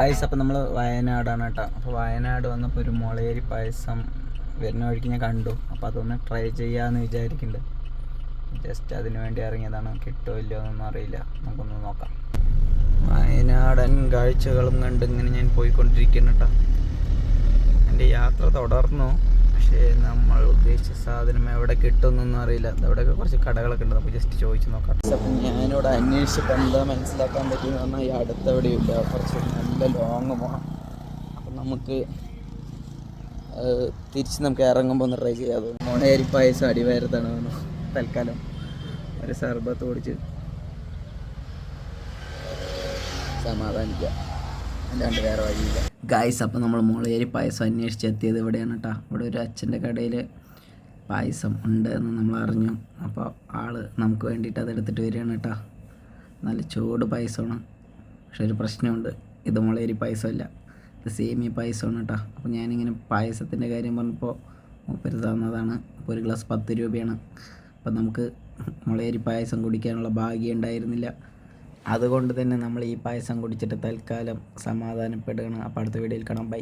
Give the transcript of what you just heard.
Guys അപ്പം നമ്മൾ വയനാടാണ് കേട്ടോ. അപ്പോൾ വയനാട് വന്നപ്പോൾ ഒരു മുളയരി പായസം വരുന്ന വഴിക്ക് ഞാൻ കണ്ടു. അപ്പോൾ അതൊന്ന് ട്രൈ ചെയ്യാമെന്ന് വിചാരിക്കുന്നുണ്ട്. ജസ്റ്റ് അതിന് വേണ്ടി ഇറങ്ങിയതാണ്. കിട്ടുമോ ഇല്ലയോ എന്നൊന്നും അറിയില്ല, നമുക്കൊന്ന് നോക്കാം. വയനാടൻ കാഴ്ചകളും കണ്ട് ഇങ്ങനെ ഞാൻ പോയിക്കൊണ്ടിരിക്കുന്നു കേട്ടോ. എൻ്റെ യാത്ര തുടർന്നു, പക്ഷേ നമ്മൾ ഉദ്ദേശിച്ച സാധനം എവിടെ കിട്ടുമെന്നൊന്നും അറിയില്ല. അവിടെയൊക്കെ കുറച്ച് കടകളൊക്കെ ഉണ്ട്, നമുക്ക് ജസ്റ്റ് ചോദിച്ച് നോക്കാം. അപ്പം ഞാനിവിടെ അന്വേഷിച്ചപ്പോൾ എന്താ മനസ്സിലാക്കാൻ പറ്റിയെന്ന് പറഞ്ഞാൽ ഈ അടുത്തെവിടെയില്ല, കുറച്ച് നല്ല ലോങ് പോകണം. അപ്പം നമുക്ക് തിരിച്ച് നമുക്ക് ഇറങ്ങുമ്പോൾ ഒന്ന് ട്രൈ ചെയ്യാം. മുളയരി പായസം അടിവാരത്താണ് തൽക്കാലം ഒരു സർബത്ത് കുടിച്ച് സമാധാനിക്കുക, അല്ലാണ്ട് വേറെ വഴിയില്ല. ഗായ്സ് അപ്പം നമ്മൾ മുളയരി പായസം അന്വേഷിച്ചെത്തിയത് ഇവിടെയാണ് കേട്ടോ. ഇവിടെ ഒരു അച്ഛൻ്റെ കടയിൽ പായസം ഉണ്ട് എന്ന് നമ്മൾ അറിഞ്ഞു. അപ്പോൾ ആൾ നമുക്ക് വേണ്ടിയിട്ട് അതെടുത്തിട്ട് വരികയാണ് കേട്ടോ. നല്ല ചൂട് പായസമാണ്. പക്ഷെ ഒരു പ്രശ്നമുണ്ട്, ഇത് മുളയരി പായസമല്ല, ഇത് സേമിയ പായസമാണ് കേട്ടോ. അപ്പോൾ ഞാനിങ്ങനെ പായസത്തിൻ്റെ കാര്യം പറഞ്ഞപ്പോൾ മൂപ്പര് തന്നതാണ്. അപ്പോൾ ഒരു ഗ്ലാസ് 10 രൂപയാണ്. അപ്പോൾ നമുക്ക് മുളയരി പായസം കുടിക്കാനുള്ള ഭാഗ്യം ഉണ്ടായിരുന്നില്ല. അതുകൊണ്ട് തന്നെ നമ്മൾ ഈ പായസം കുടിച്ചിട്ട് തൽക്കാലം സമാധാനപ്പെടുകയാണ്. അപ്പോൾ അടുത്ത വീഡിയോയിൽ കാണാം. ബൈ.